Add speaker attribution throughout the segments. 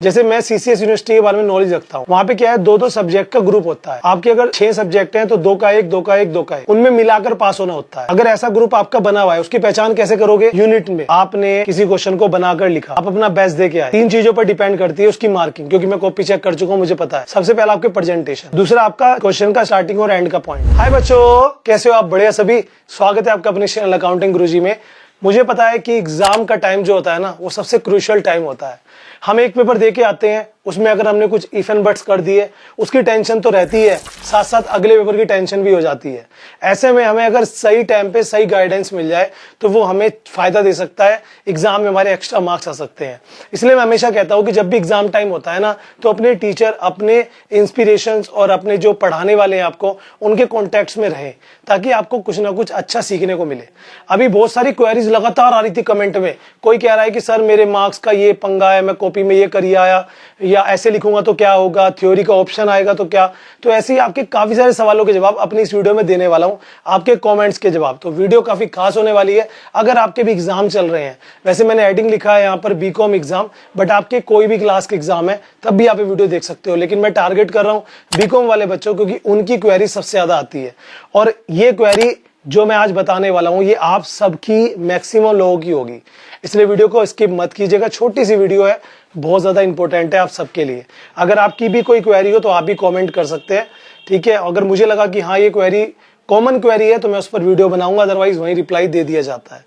Speaker 1: जैसे मैं CCS university के बारे में नॉलेज रखता हूँ, वहाँ पे क्या है, दो सब्जेक्ट का ग्रुप होता है। आपके अगर 6 सब्जेक्ट हैं तो 2 का 1, 2 का 1, 2 का 1, उनमें मिलाकर पास होना होता है। अगर ऐसा ग्रुप आपका बना हुआ है, उसकी पहचान कैसे करोगे? यूनिट में आपने किसी क्वेश्चन को बनाकर लिखा, आप अपना बेस्ट दे के आए। 3 चीजों पर डिपेंड करती है उसकी मार्किंग, क्योंकि मैं कॉपी चेक कर चुका हूँ, मुझे पता है। सबसे पहला आपके प्रेजेंटेशन, दूसरा आपका क्वेश्चन का स्टार्टिंग और एंड का पॉइंट। हाय बच्चों, कैसे हो आप? बढ़िया सभी। स्वागत है आपका अपने चैनल अकाउंटिंग गुरुजी में। मुझे पता है कि एग्जाम का टाइम जो होता है ना, वो सबसे क्रूशियल टाइम होता है। हम एक पेपर दे के आते हैं, उसमें अगर हमने कुछ इफ एंड बट्स कर दिए, उसकी टेंशन तो रहती है, साथ साथ अगले पेपर की टेंशन भी हो जाती है। ऐसे में हमें अगर सही टाइम पे सही गाइडेंस मिल जाए तो वो हमें फायदा दे सकता है, एग्जाम में हमारे एक्स्ट्रा मार्क्स आ सकते हैं। इसलिए मैं हमेशा कहता हूं कि जब भी एग्जाम टाइम होता है ना, तो अपने टीचर, अपने इंस्पिरेशंस और अपने जो पढ़ाने वाले हैं आपको, उनके कॉन्टेक्ट्स में रहें, ताकि आपको कुछ ना कुछ अच्छा सीखने को मिले। अभी बहुत सारी क्वेरीज लगातार आ रही थी कमेंट में। कोई कह रहा है कि सर मेरे मार्क्स का ये पंगा है, मैं कॉपी में ये करी आया, या ऐसे लिखूंगा तो क्या होगा, थ्योरी का ऑप्शन आएगा तो क्या। तो ऐसे ही आपके काफी सारे सवालों के जवाब अपनी इस वीडियो में देने वाला हूं, आपके कमेंट्स के जवाब। तो वीडियो काफी खास होने वाली है अगर आपके भी एग्जाम चल रहे हैं। वैसे मैंने हेडिंग लिखा है यहाँ पर बीकॉम एग्जाम, बट आपके कोई भी क्लास के एग्जाम है तब भी आप ये वीडियो देख सकते हो। लेकिन मैं टारगेट कर रहा हूँ बीकॉम वाले बच्चों, क्योंकि उनकी क्वेरी सबसे ज्यादा आती है। और ये क्वेरी जो मैं आज बताने वाला हूं, ये आप सबकी, मैक्सिमम लोगों की होगी। इसलिए वीडियो को स्किप मत कीजिएगा। छोटी सी वीडियो है, बहुत ज्यादा इंपॉर्टेंट है आप सबके लिए। अगर आपकी भी कोई क्वेरी हो तो आप भी कमेंट कर सकते हैं, ठीक है। अगर मुझे लगा कि हाँ ये क्वेरी कॉमन क्वेरी है तो मैं उस पर वीडियो बनाऊंगा, अदरवाइज वहीं रिप्लाई दे दिया जाता है।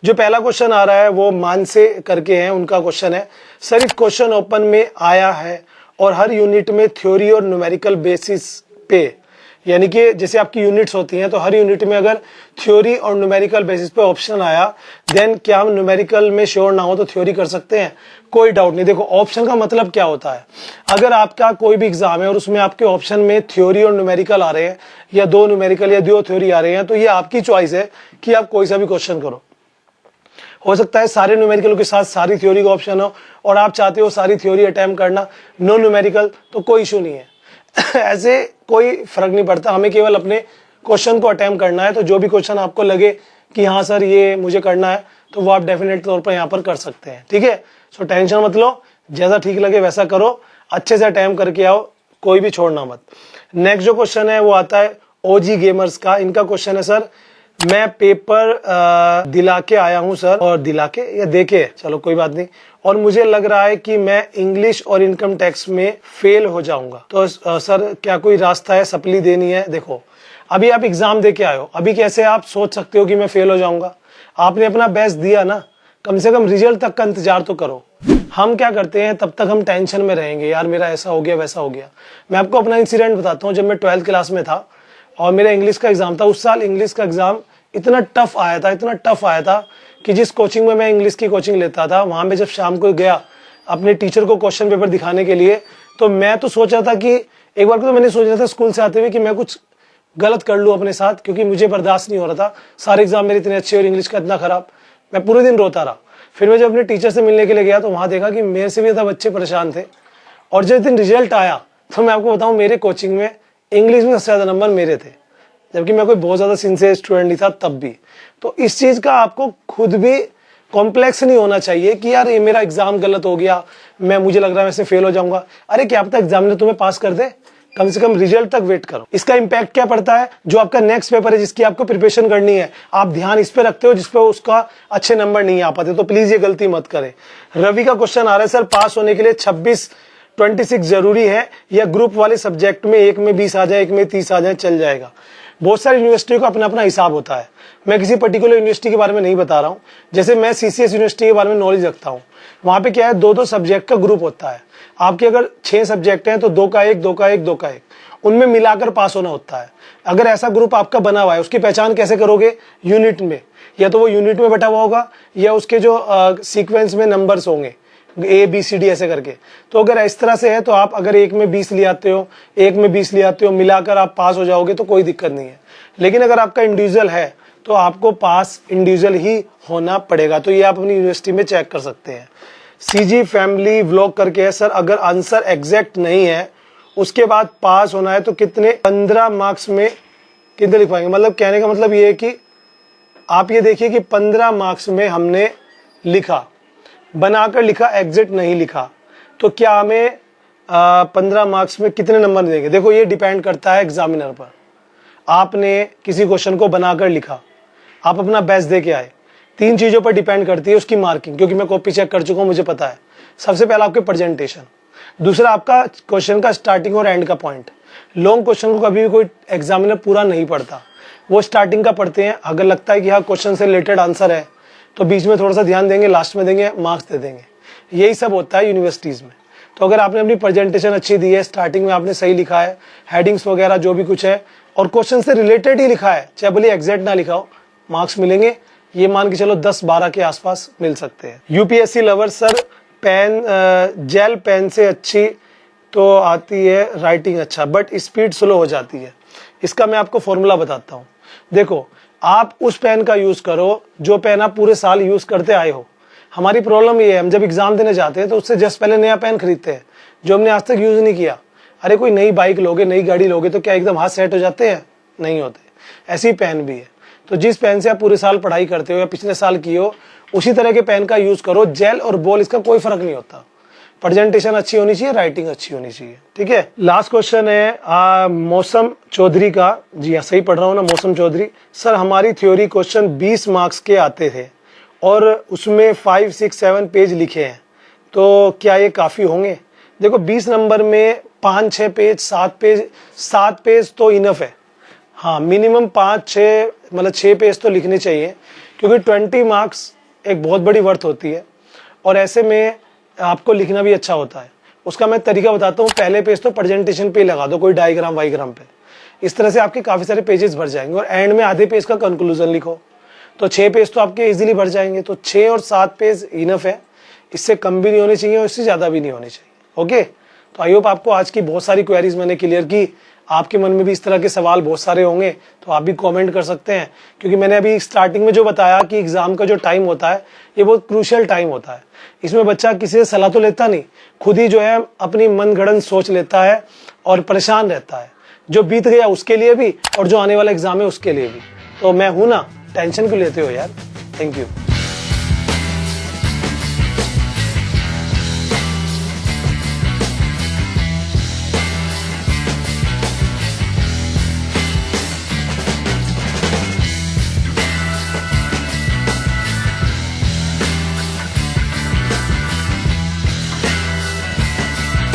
Speaker 1: जो पहला क्वेश्चन आ रहा है वो मानसे करके है, उनका क्वेश्चन है, सर इफ क्वेश्चन ओपन में आया है और हर यूनिट में थ्योरी और न्यूमेरिकल बेसिस पे, यानी कि जैसे आपकी यूनिट्स होती हैं तो हर यूनिट में अगर थ्योरी और न्यूमेरिकल बेसिस पे ऑप्शन आया, देन क्या हम न्यूमेरिकल में श्योर ना हो तो थ्योरी कर सकते हैं? कोई डाउट नहीं। देखो ऑप्शन का मतलब क्या होता है, अगर आपका कोई भी एग्जाम है और उसमें आपके ऑप्शन में थ्योरी और न्यूमेरिकल आ रहे हैं, या 2 न्यूमेरिकल या 2 थ्योरी आ रहे हैं, तो ये आपकी चॉइस है कि आप कोई सा भी क्वेश्चन करो। हो सकता है सारे न्यूमेरिकल के साथ सारी थ्योरी का ऑप्शन हो और आप चाहते हो सारी थ्योरी अटेम्प्ट करना, नो न्यूमेरिकल, तो कोई इशू नहीं है। ऐसे कोई फर्क नहीं पड़ता, हमें केवल अपने क्वेश्चन को अटेम्प्ट करना है। तो जो भी क्वेश्चन आपको लगे कि हाँ सर ये मुझे करना है, तो वो आप डेफिनेट तौर पर यहाँ पर कर सकते हैं, ठीक है। सो टेंशन मत लो, जैसा ठीक लगे वैसा करो, अच्छे से अटेम्प्ट करके आओ, कोई भी छोड़ना मत। नेक्स्ट जो क्वेश्चन है वो आता है ओजी गेमर्स का। इनका क्वेश्चन है, सर मैं पेपर दिला के आया हूं सर, और दिला के या देके, चलो कोई बात नहीं, और मुझे लग रहा है कि मैं इंग्लिश और इनकम टैक्स में फेल हो जाऊंगा, तो सर क्या कोई रास्ता है, सप्ली देनी है? देखो अभी आप एग्जाम दे के आए हो, अभी कैसे आप सोच सकते हो कि मैं फेल हो जाऊंगा? आपने अपना बेस्ट दिया ना, कम से कम रिजल्ट तक का इंतजार तो करो। हम क्या करते हैं, तब तक हम टेंशन में रहेंगे, यार मेरा ऐसा हो गया वैसा हो गया। मैं आपको अपना इंसिडेंट बताता हूँ। जब मैं 12th क्लास में था और मेरा इंग्लिश का एग्जाम था, उस साल इंग्लिश का एग्जाम इतना टफ आया था, इतना टफ आया था कि जिस कोचिंग में मैं इंग्लिश की कोचिंग लेता था, वहां पे जब शाम को गया अपने टीचर को क्वेश्चन पेपर दिखाने के लिए, तो मैं तो सोच रहा था कि एक बार को तो मैंने सोच रहा था स्कूल से आते हुए कि मैं कुछ गलत कर लूं अपने साथ, क्योंकि मुझे बर्दाश्त नहीं हो रहा था सारे एग्जाम मेरे इतने अच्छे और इंग्लिश का इतना खराब। मैं पूरे दिन रोता रहा। फिर मैं जब अपने टीचर से मिलने के लिए गया तो वहां देखा कि मेरे से भी ज्यादा बच्चे परेशान थे। और जिस दिन रिजल्ट आया तो मैं आपको बताऊं, मेरे कोचिंग में इंग्लिश में सबसे ज्यादा नंबर मेरे थे, जबकि मैं कोई बहुत ज्यादा सिंसियर स्टूडेंट नहीं था तब भी। तो इस चीज का आपको खुद भी कॉम्प्लेक्स नहीं होना चाहिए कि यार ये मेरा एग्जाम गलत हो गया, मुझे लग रहा है वैसे फेल हो जाऊंगा। अरे क्या पता एग्जामिनर तुम्हें पास कर दे, कम से कम रिजल्ट तक वेट करो। इसका इंपैक्ट क्या पड़ता है, जो आपका नेक्स्ट पेपर है जिसकी आपको प्रिपरेशन करनी है, आप ध्यान इस पे रखते हो जिसपे उसका अच्छे नंबर नहीं आ पाते, तो प्लीज ये गलती मत करें। रवि का क्वेश्चन आ रहा है, सर पास होने के लिए 26 जरूरी है, या ग्रुप वाले सब्जेक्ट में एक में 20 आ जाए, एक में 30 आ जाए, चल जाएगा? बहुत सारी यूनिवर्सिटियों का अपना अपना हिसाब होता है। मैं किसी पर्टिकुलर यूनिवर्सिटी के बारे में नहीं बता रहा हूँ। जैसे मैं सीसीएस यूनिवर्सिटी के बारे में नॉलेज रखता हूँ, वहां पे क्या है, 2 सब्जेक्ट का ग्रुप होता है। आपके अगर 6 सब्जेक्ट हैं तो 2 का 1, 2 का 1, 2 का 1, उनमें मिलाकर पास होना होता है। अगर ऐसा ग्रुप आपका बना हुआ है, उसकी पहचान कैसे करोगे? यूनिट में, या तो वो यूनिट में बटा हुआ होगा या उसके जो सीक्वेंस में नंबर्स होंगे, ABCD ऐसे करके। तो अगर इस तरह से है तो आप अगर एक में 20 ले आते हो, एक में 20 ले आते हो, मिलाकर आप पास हो जाओगे तो कोई दिक्कत नहीं है। लेकिन अगर आपका इंडिविजुअल है तो आपको पास इंडिविजुअल ही होना पड़ेगा। तो ये आप अपनी यूनिवर्सिटी में चेक कर सकते हैं। CG फैमिली व्लॉग करके है, सर अगर आंसर एग्जैक्ट नहीं है उसके बाद पास होना है तो कितने 15 मार्क्स में कितने लिख पाएंगे? मतलब कहने का मतलब ये है कि आप ये देखिए कि 15 मार्क्स में हमने लिखा, बनाकर लिखा, एग्जैक्ट नहीं लिखा। तो क्या हमें 15 मार्क्स में कितने नंबर देंगे? देखो ये डिपेंड करता है एग्जामिनर पर। आपने किसी क्वेश्चन को बनाकर लिखा, आप अपना बेस्ट दे के आए, 3 चीजों पर डिपेंड करती है उसकी मार्किंग, क्योंकि मैं कॉपी चेक कर चुका हूं, मुझे पता है। सबसे पहला आपके प्रेजेंटेशन, दूसरा आपका क्वेश्चन का स्टार्टिंग और एंड का पॉइंट। लॉन्ग क्वेश्चन को कभी भी कोई एग्जामिनर पूरा नहीं पढ़ता, वो स्टार्टिंग का पढ़ते हैं। अगर लगता है कि हाँ क्वेश्चन से रिलेटेड आंसर है तो बीच में थोड़ा सा ध्यान देंगे, लास्ट में देंगे, मार्क्स दे देंगे। यही सब होता है यूनिवर्सिटीज में। तो अगर आपने अपनी प्रेजेंटेशन अच्छी दी है, स्टार्टिंग में आपने सही लिखा है, हेडिंग्स वगैरह जो भी कुछ है, और क्वेश्चन से रिलेटेड ही लिखा है, चाहे भले एग्जैक्ट ना लिखा हो, मार्क्स मिलेंगे। ये मान के चलो 10-12 के आसपास मिल सकते हैं। UPSC lover sir, pen gel pen से अच्छी तो आती है राइटिंग अच्छा, बट स्पीड स्लो हो जाती है। इसका मैं आपको फॉर्मूला बताता हूँ। देखो, आप उस पेन का यूज करो जो पेन आप पूरे साल यूज करते आए हो। हमारी प्रॉब्लम ये है, हम जब एग्जाम देने जाते हैं तो उससे जस्ट पहले नया पेन खरीदते हैं जो हमने आज तक यूज नहीं किया। अरे कोई नई बाइक लोगे, नई गाड़ी लोगे तो क्या एकदम हाथ सेट हो जाते हैं? नहीं होते। ऐसी पेन भी है। तो जिस पेन से आप पूरे साल पढ़ाई करते हो या पिछले साल की हो, उसी तरह के पेन का यूज करो। जेल और बॉल इसका कोई फर्क नहीं होता। प्रेजेंटेशन अच्छी होनी चाहिए, राइटिंग अच्छी होनी चाहिए। ठीक है। लास्ट क्वेश्चन है मौसम चौधरी का। जी हाँ, सही पढ़ रहा हूँ ना, मौसम चौधरी। सर हमारी थ्योरी क्वेश्चन 20 मार्क्स के आते थे और उसमें 5, 6, 7 पेज लिखे हैं, तो क्या ये काफी होंगे? देखो 20 नंबर में 5, 6 पेज, 7 पेज तो इनफ है। हाँ, मिनिमम 5, 6 मतलब 6 पेज तो लिखने चाहिए, क्योंकि 20 मार्क्स एक बहुत बड़ी वर्थ होती है और ऐसे में आपको लिखना भी अच्छा होता है। उसका मैं तरीका बताता हूँ। पहले पेज तो प्रेजेंटेशन पे लगा दो, कोई डायग्राम वाइग्राम पे। इस तरह से आपके काफी सारे पेजेस भर जाएंगे और एंड में आधे पेज का कंक्लूजन लिखो, तो 6 पेज तो आपके इजीली भर जाएंगे। तो 6 और 7 पेज इनफ है, इससे कम भी नहीं होने चाहिए और इससे ज्यादा भी नहीं होने चाहिए। ओके, तो आई होप आपको आज की बहुत सारी क्वेरीज मैंने क्लियर की। आपके मन में भी इस तरह के सवाल बहुत सारे होंगे, तो आप भी कमेंट कर सकते हैं, क्योंकि मैंने अभी स्टार्टिंग में जो बताया कि एग्जाम का जो टाइम होता है ये बहुत क्रूशियल टाइम होता है। इसमें बच्चा किसी से सलाह तो लेता नहीं, खुद ही जो है अपनी मनगढ़ंत सोच लेता है और परेशान रहता है, जो बीत गया उसके लिए भी और जो आने वाला एग्जाम है उसके लिए भी। तो मैं हूं ना, टेंशन क्यों लेते हो यार। Thank you.